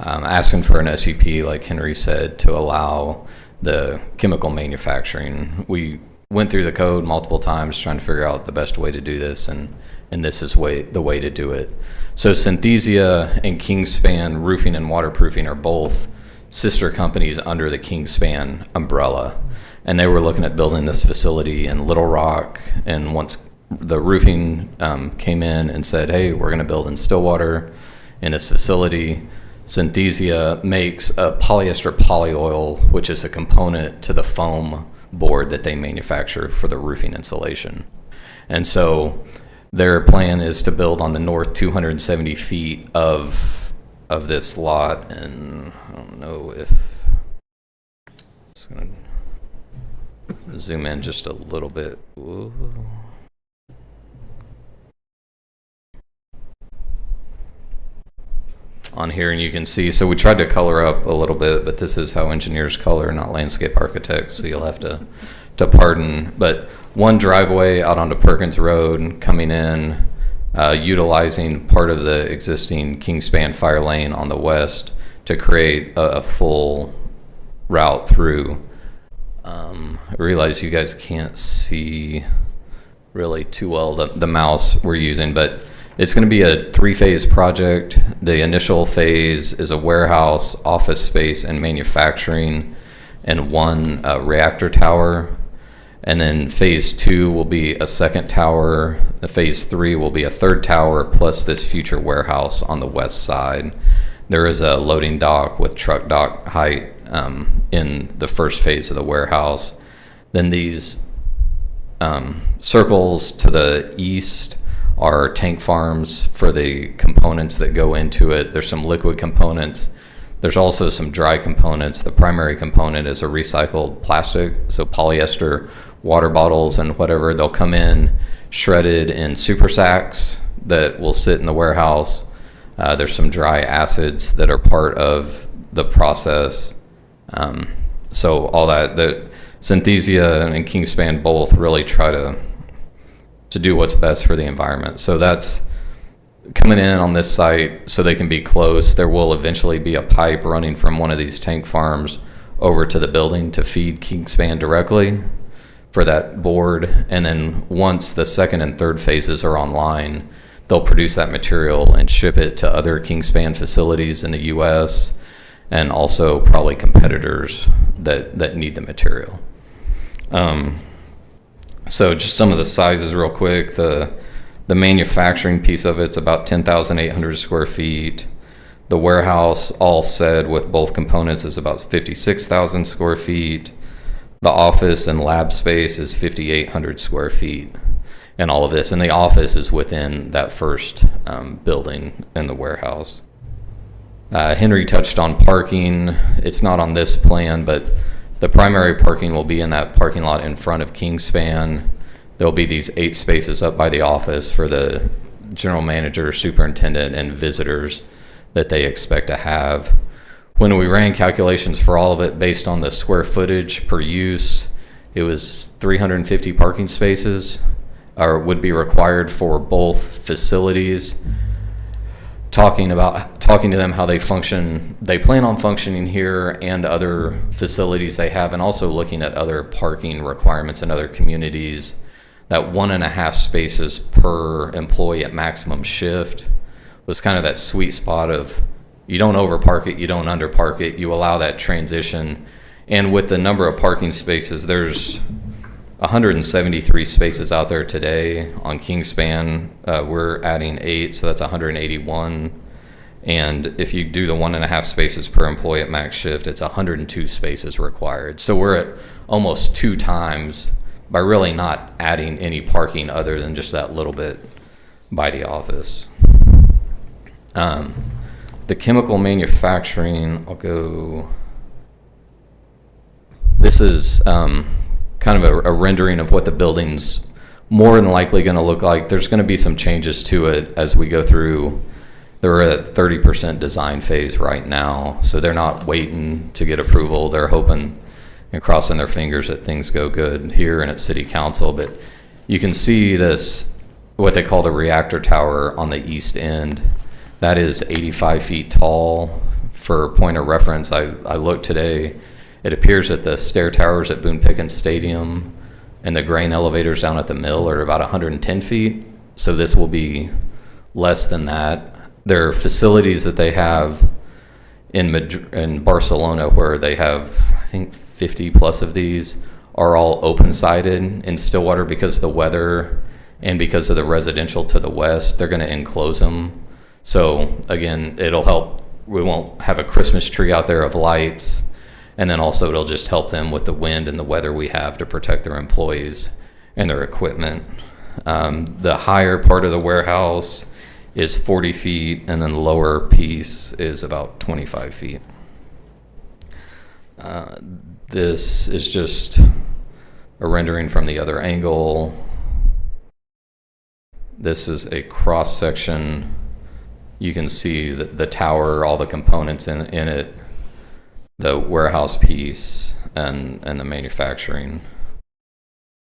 asking for an SUP, like Henry said, to allow the chemical manufacturing. We went through the code multiple times trying to figure out the best way to do this, and this is the way to do it. So Synthesia and Kingspan Roofing and Waterproofing are both sister companies under the Kingspan umbrella, and they were looking at building this facility in Little Rock, and once the roofing came in and said, hey, we're going to build in Stillwater in this facility, Synthesia makes a polyester polyoil, which is a component to the foam board that they manufacture for the roofing insulation. And so their plan is to build on the north 270 feet of this lot, and I don't know if it's going to zoom in just a little bit. Whoa. On here, and you can see, so we tried to color up a little bit, but this is how engineers color, not landscape architects, so you'll have to pardon. But one driveway out onto Perkins Road coming in, utilizing part of the existing Kingspan fire lane on the west to create a full route through. I realize you guys can't see really too well the mouse we're using, but it's going to be a 3-phase project. The initial phase is a warehouse, office space, and manufacturing, and 1 reactor tower. And then phase 2 will be a second tower. The phase 3 will be a third tower, plus this future warehouse on the west side. There is a loading dock with truck dock height in the first phase of the warehouse. Then these circles to the east are tank farms for the components that go into it. There's some liquid components. There's also some dry components. The primary component is a recycled plastic, so polyester water bottles and whatever. They'll come in shredded in super sacks that will sit in the warehouse. There's some dry acids that are part of the process. So all that, the Synthesia and Kingspan both really try to do what's best for the environment. So that's coming in on this site so they can be close. There will eventually be a pipe running from one of these tank farms over to the building to feed Kingspan directly for that board. And then once the second and third phases are online, they'll produce that material and ship it to other Kingspan facilities in the US, and also probably competitors that need the material. So just some of the sizes real quick. The manufacturing piece of it's about 10,800 square feet. The warehouse, all said with both components, is about 56,000 square feet. The office and lab space is 5,800 square feet. And all of this, and the office is within that first building in the warehouse. Henry touched on parking. It's not on this plan, but the primary parking will be in that parking lot in front of Kingspan. There'll be these 8 spaces up by the office for the general manager, superintendent, and visitors that they expect to have. When we ran calculations for all of it based on the square footage per use, it was 350 parking spaces would be required for both facilities. Talking to them how they function, they plan on functioning here and other facilities they have, and also looking at other parking requirements in other communities. That 1.5 spaces per employee at maximum shift was kind of that sweet spot of you don't overpark it, you don't underpark it, you allow that transition. And with the number of parking spaces, there's 173 spaces out there today. On Kingspan, we're adding 8, so that's 181. And if you do the 1.5 spaces per employee at max shift, it's 102 spaces required. So we're at almost 2 times by really not adding any parking other than just that little bit by the office. The chemical manufacturing, this is kind of a rendering of what the building's more than likely going to look like. There's going to be some changes to it as we go through. They're at 30% design phase right now, so they're not waiting to get approval. They're hoping and crossing their fingers that things go good here and at City Council. But you can see this, what they call the reactor tower on the east end. That is 85 feet tall. For point of reference, I looked today. It appears that the stair towers at Boone Pickens Stadium and the grain elevators down at the mill are about 110 feet. So this will be less than that. There are facilities that they have in Barcelona where they have, I think, 50 plus of these are all open-sided. In Stillwater, because of the weather and because of the residential to the west, they're going to enclose them. So again, it'll help. We won't have a Christmas tree out there of lights. And then also it'll just help them with the wind and the weather we have to protect their employees and their equipment. The higher part of the warehouse is 40 feet, and then the lower piece is about 25 feet. This is just a rendering from the other angle. This is a cross section. You can see the tower, all the components in it, the warehouse piece, and the manufacturing.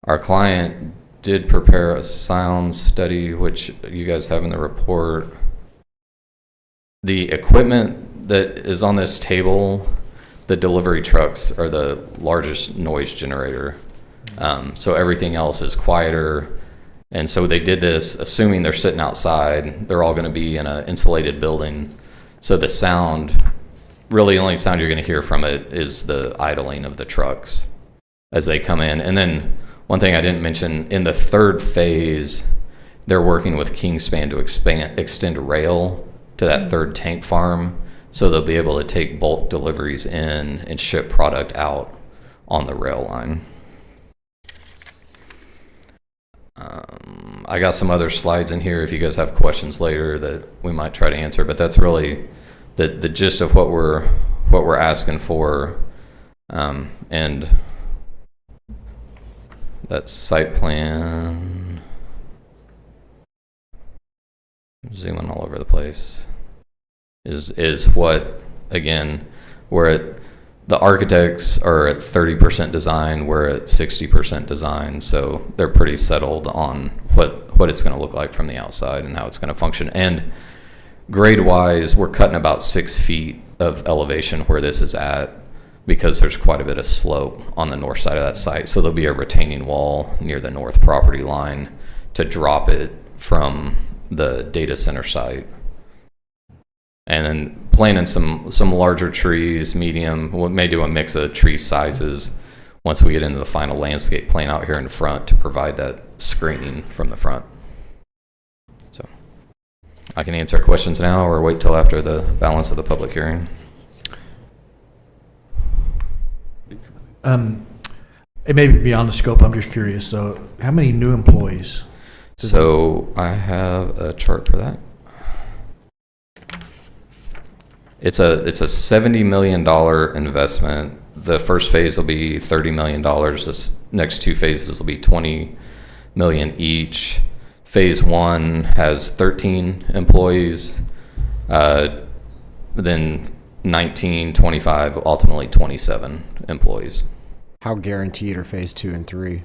Our client did prepare a sound study, which you guys have in the report. The equipment that is on this table, the delivery trucks are the largest noise generator. So everything else is quieter. And so they did this assuming they're sitting outside. They're all going to be in an insulated building. So the sound, really the only sound you're going to hear from it is the idling of the trucks as they come in. And then one thing I didn't mention, in the third phase, they're working with Kingspan to extend rail to that third tank farm, so they'll be able to take bulk deliveries in and ship product out on the rail line. I got some other slides in here if you guys have questions later that we might try to answer, but that's really the gist of what we're asking for. And that site plan, zooming all over the place, is what, again, the architects are at 30% design, we're at 60% design, so they're pretty settled on what it's going to look like from the outside and how it's going to function. And grade-wise, we're cutting about 6 feet of elevation where this is at, because there's quite a bit of slope on the north side of that site. So there'll be a retaining wall near the north property line to drop it from the data center site. And then planting some larger trees, medium. We may do a mix of tree sizes once we get into the final landscape plan out here in front to provide that screening from the front. So I can answer questions now or wait till after the balance of the public hearing. It may be beyond the scope. I'm just curious. So how many new employees? So I have a chart for that. It's a $70 million investment. The first phase will be $30 million. The next 2 phases will be $20 million each. Phase 1 has 13 employees, then 19, 25, ultimately 27 employees. How guaranteed are phase 2 and 3?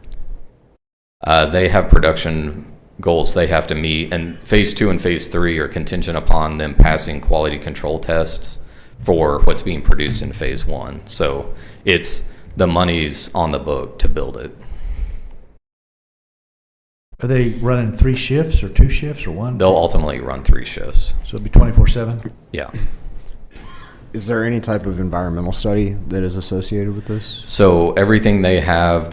They have production goals they have to meet, and phase 2 and phase 3 are contingent upon them passing quality control tests for what's being produced in phase 1. So it's the money's on the book to build it. Are they running 3 shifts or 2 shifts or 1? They'll ultimately run 3 shifts. So it'll be 24/7? Yeah. Is there any type of environmental study that is associated with this? So everything they have,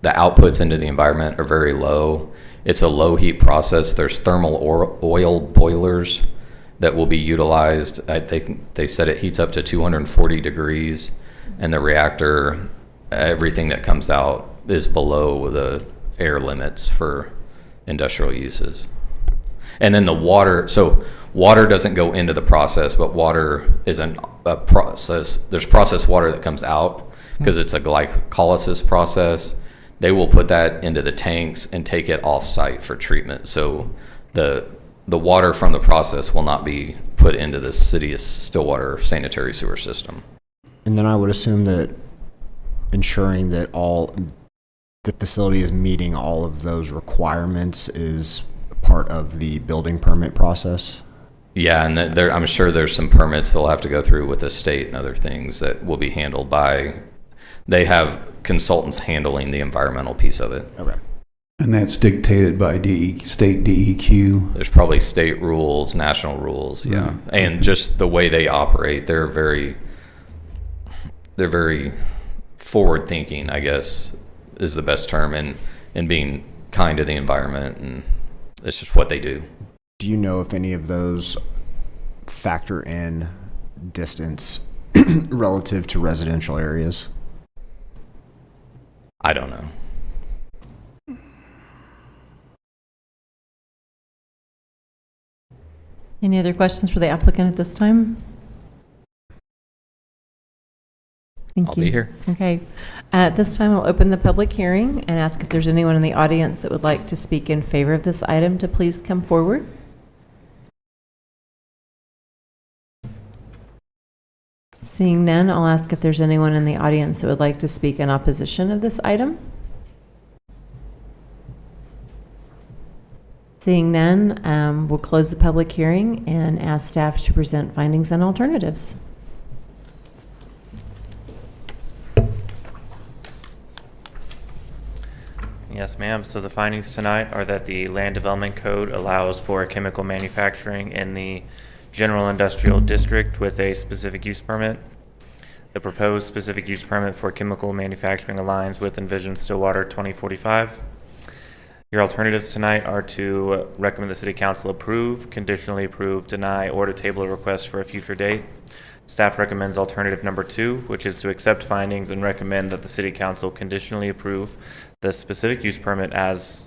the outputs into the environment are very low. It's a low heat process. There's thermal oil boilers that will be utilized. They said it heats up to 240 degrees, and the reactor, everything that comes out is below the air limits for industrial uses. And then the water, so water doesn't go into the process, but water is a process. There's processed water that comes out because it's a glycolysis process. They will put that into the tanks and take it off-site for treatment. So the water from the process will not be put into the city of Stillwater sanitary sewer system. And then I would assume that ensuring that the facility is meeting all of those requirements is part of the building permit process. Yeah, and I'm sure there's some permits they'll have to go through with the state and other things that will be handled by, they have consultants handling the environmental piece of it. Okay. And that's dictated by state DEQ. There's probably state rules, national rules, yeah. And just the way they operate, they're very forward thinking, I guess, is the best term, and being kind to the environment, and it's just what they do. Do you know if any of those factor in distance relative to residential areas? I don't know. Any other questions for the applicant at this time? Thank I'll you. be here. Okay. At this time, I'll open the public hearing and ask if there's anyone in the audience that would like to speak in favor of this item to please come forward. Seeing none, I'll ask if there's anyone in the audience that would like to speak in opposition of this item. Seeing none, we'll close the public hearing and ask staff to present findings and alternatives. Yes, ma'am. So the findings tonight are that the Land Development Code allows for chemical manufacturing in the General Industrial District with a specific use permit. The proposed specific use permit for chemical manufacturing aligns with Envision Stillwater 2045. Your alternatives tonight are to recommend the City Council approve, conditionally approve, deny, or to table a request for a future date. Staff recommends alternative number 2, which is to accept findings and recommend that the City Council conditionally approve the specific use permit as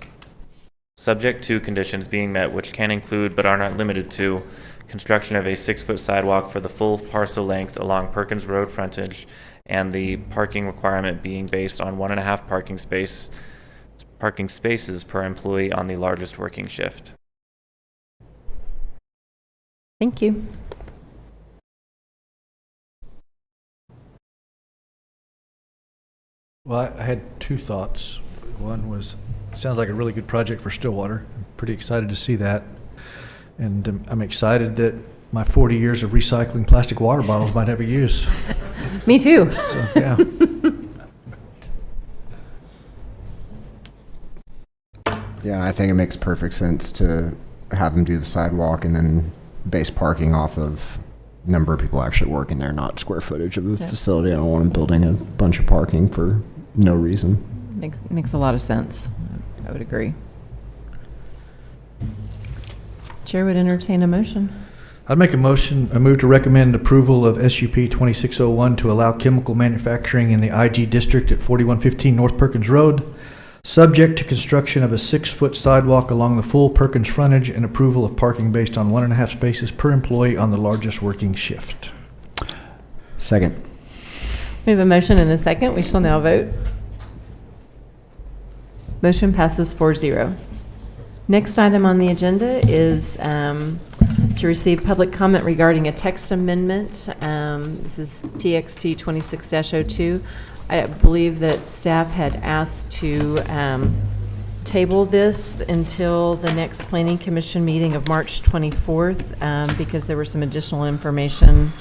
subject to conditions being met, which can include but are not limited to construction of a 6-foot sidewalk for the full parcel length along Perkins Road frontage, and the parking requirement being based on 1.5 parking spaces per employee on the largest working shift. Thank you. Well, I had two thoughts. One was, sounds like a really good project for Stillwater. I'm pretty excited to see that. And I'm excited that my 40 years of recycling plastic water bottles might have a use. Me too. So, yeah. Yeah, I think it makes perfect sense to have them do the sidewalk and then base parking off of number of people actually working there, not square footage of the facility. I don't want them building a bunch of parking for no reason. Makes a lot of sense. I would agree. Chair would entertain a motion. I'd make a move to recommend approval of SUP 2601 to allow chemical manufacturing in the IG district at 4115 North Perkins Road, subject to construction of a 6-foot sidewalk along the full Perkins frontage and approval of parking based on 1.5 spaces per employee on the largest working shift. Second. We have a motion and a second. We shall now vote. Motion passes 4-0. Next item on the agenda is to receive public comment regarding a text amendment. This is TXT 26-02. I believe that staff had asked to table this until the next Planning Commission meeting of March 24th because there was some additional information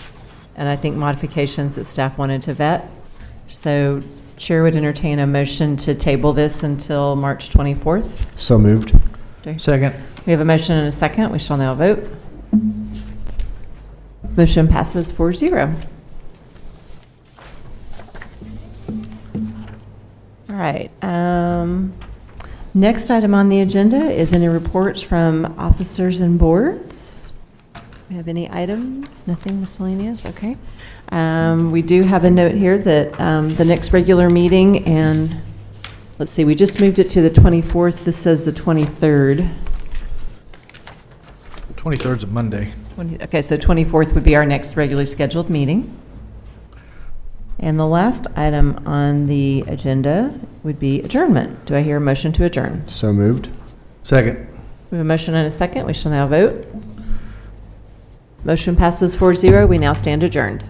and I think modifications that staff wanted to vet. So Chair would entertain a motion to table this until March 24th. So moved. Second. We have a motion and a second. We shall now vote. Motion passes 4-0. All All right. Next item on the agenda is any reports from officers and boards. We have any items? Nothing miscellaneous? Okay. We do have a note here that the next regular meeting, and let's see, we just moved it to the 24th. This says the 23rd. 23rd's a Monday. Okay, so 24th would be our next regularly scheduled meeting. And the last item on the agenda would be adjournment. Do I hear a motion to adjourn? So moved. Second. We have a motion and a second. We shall now vote. Motion passes 4-0. We now stand adjourned.